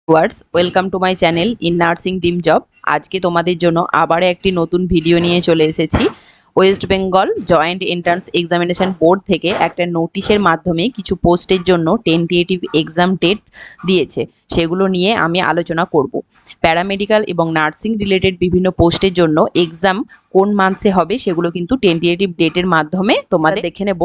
Viewers, welcome to my channel in nursing dream job. আজকে তোমাদের জন্য আবার একটি নতুন ভিডিও নিয়ে চলে এসেছি। West Bengal joint entrance examination board থেকে একটা নোটিশের মাধ্যমে কিছু পোস্টের জন্য টেন্টেটিভ এক্সাম ডেট দিয়েছে, সেগুলো নিয়ে আমি আলোচনা করব। প্যারামেডিক্যাল এবং নার্সিং রিলেটেড বিভিন্ন পোস্টের জন্য এক্সাম কোন মান্থে হবে সেগুলো কিন্তু টেন্টেটিভ ডেটের মাধ্যমে তোমাদের দেখে নেব।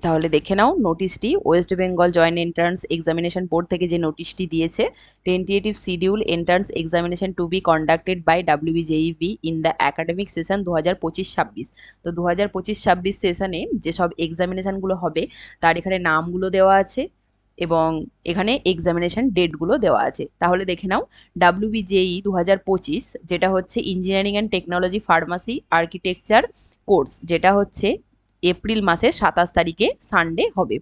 তাহলে দেখে নাও নোটিশটি। West Bengal joint entrance examination board থেকে যে নোটিশটি দিয়েছে, tentative schedule entrance examination to be conducted by WBJEB in the academic session 2025-26। তো 2025-26 সেশনে যেসব এক্সামিনেশনগুলো হবে তার এখানে নামগুলো দেওয়া আছে এবং এখানে এক্সামিনেশন ডেটগুলো দেওয়া আছে। তাহলে দেখে নাও, WBJE 2025 যেটা হচ্ছে engineering and technology pharmacy architecture course, যেটা হচ্ছে এপ্রিল মাসের 27 তারিখে সানডে হবে।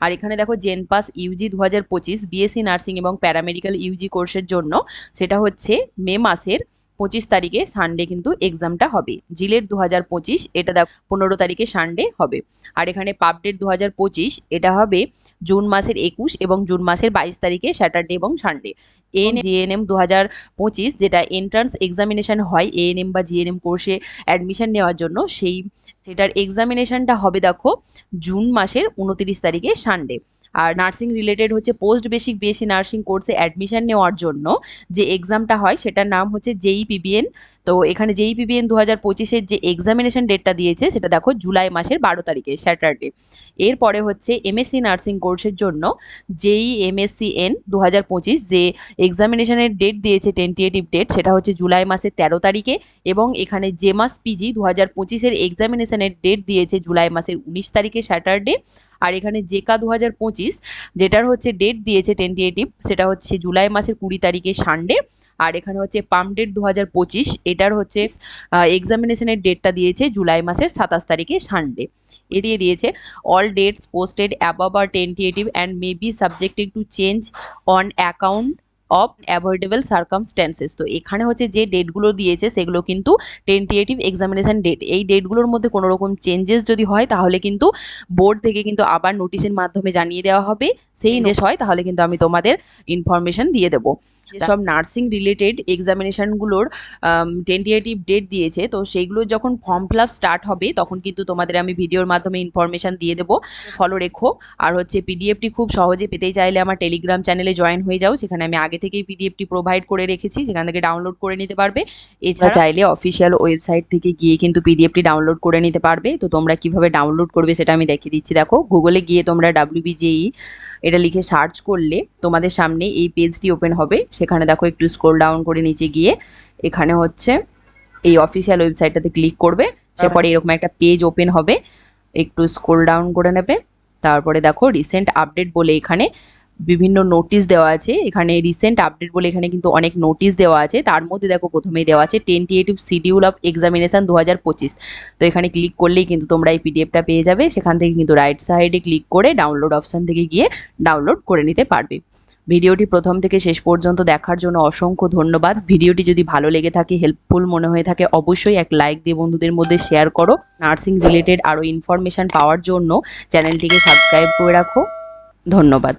আর এখানে দেখো জেনপাস ইউজি 2025 বিএসসি নার্সিং এবং প্যারামেডিক্যাল ইউজি কোর্সের জন্য সেটা হচ্ছে মে মাসের 25 তারিখে সানডে কিন্তু এক্সামটা হবে। জিলেট 2025 এটা দেখো 15 তারিখে সানডে হবে। আর এখানে পাবডেট 2025 এটা হবে জুন মাসের 21 এবং জুন মাসের 22 তারিখে স্যাটারডে এবং সানডে। জিএনএম 2025 যেটা এন্ট্রান্স এক্সামিনেশন হয় এএনএম বা জিএনএম কোর্সে অ্যাডমিশন নেওয়ার জন্য, সেটার এক্সামিনেশনটা হবে দেখো জুন মাসের 29 তারিখে সানডে। আর নার্সিং রিলেটেড হচ্ছে পোস্ট বেসিক বিএসসি নার্সিং কোর্সে অ্যাডমিশন নেওয়ার জন্য যে এক্সামটা হয় সেটার নাম হচ্ছে জেইপিবিএন। তো এখানে জেইপিবিএন 2025-এর যে এক্সামিনেশন ডেটটা দিয়েছে সেটা দেখো জুলাই মাসের 12 তারিখে স্যাটারডে। এরপরে হচ্ছে এমএসসি নার্সিং কোর্সের জন্য JEMSCN 2025 যে এক্সামিনেশনের ডেট দিয়েছে টেন্টেটিভ ডেট, সেটা হচ্ছে জুলাই মাসের 13 তারিখে। এবং এখানে জেমাস পিজি 2025-এর এক্সামিনেশনের ডেট দিয়েছে জুলাই মাসের 19 তারিখে স্যাটারডে। আর এখানে জেকা 2025 যেটার হচ্ছে ডেট দিয়েছে টেন্টেটিভ, সেটা হচ্ছে জুলাই মাসের 20 তারিখে সানডে। আর এখানে হচ্ছে পামডেট 2025 এটার হচ্ছে এক্সামিনেশনের ডেটটা দিয়েছে জুলাই মাসের 27 তারিখে সানডে। এ দিয়ে দিয়েছে all dates posted above are tentative and may be subjected to change on account of avoidable circumstances. তো এখানে হচ্ছে যে ডেটগুলো দিয়েছে সেগুলো কিন্তু টেন্টেটিভ এক্সামিনেশন ডেট। এই ডেটগুলোর মধ্যে কোনো রকম চেঞ্জেস যদি হয় তাহলে কিন্তু বোর্ড থেকে কিন্তু আবার নোটিশের মাধ্যমে জানিয়ে দেওয়া হবে। সেই নোটিশ হয় তাহলে কিন্তু আমি তোমাদের ইনফরমেশন দিয়ে দেবো। যেসব নার্সিং রিলেটেড এক্সামিনেশনগুলোর টেন্টেটিভ ডেট দিয়েছে, তো সেইগুলোর যখন ফর্ম ফিল আপ স্টার্ট হবে তখন কিন্তু তোমাদের আমি ভিডিওর মাধ্যমে ইনফরমেশন দিয়ে দেবো, ফলো রেখো। আর হচ্ছে পিডিএফটি খুব সহজে পেতে চাইলে আমার টেলিগ্রাম চ্যানেলে জয়েন হয়ে যাও, সেখানে আমি আগে থেকেই পিডিএফটি প্রোভাইড করে রেখেছি, সেখান থেকে ডাউনলোড করে নিতে পারবে। এছাড়া চাইলে অফিসিয়াল ওয়েবসাইট থেকে গিয়ে কিন্তু পিডিএফটি ডাউনলোড করে নিতে পারবে। তো তোমরা কিভাবে ডাউনলোড করবে সেটা আমি দেখিয়ে দিচ্ছি। দেখো, গুগলে গিয়ে তোমরা WBJE এটা লিখে সার্চ করলে তোমাদের সামনে এই পেজটি ওপেন হবে। সেখানে দেখো একটু স্ক্রল ডাউন করে নিচে গিয়ে এখানে হচ্ছে এই অফিসিয়াল ওয়েবসাইটটাতে ক্লিক করবে। তারপরে এরকম একটা পেজ ওপেন হবে, একটু স্ক্রল ডাউন করে নেবে। তারপরে দেখো রিসেন্ট আপডেট বলে এখানে বিভিন্ন নোটিশ দেওয়া আছে। এখানে রিসেন্ট আপডেট বলে এখানে কিন্তু অনেক নোটিশ দেওয়া আছে। তার মধ্যে দেখো প্রথমেই দেওয়া আছে টেন্টেটিভ শিডিউল অফ এক্সামিনেশন 2025। তো এখানে ক্লিক করলেই কিন্তু তোমরা এই পিডিএফটা পেয়ে যাবে। সেখান থেকে কিন্তু রাইট সাইডে ক্লিক করে ডাউনলোড অপশান থেকে গিয়ে ডাউনলোড করে নিতে পারবে। ভিডিওটি প্রথম থেকে শেষ পর্যন্ত দেখার জন্য অসংখ্য ধন্যবাদ। ভিডিওটি যদি ভালো লেগে থাকে, হেল্পফুল মনে হয়ে থাকে, অবশ্যই এক লাইক দিয়ে বন্ধুদের মধ্যে শেয়ার করো। নার্সিং রিলেটেড আরও ইনফরমেশান পাওয়ার জন্য চ্যানেলটিকে সাবস্ক্রাইব করে রাখো। ধন্যবাদ।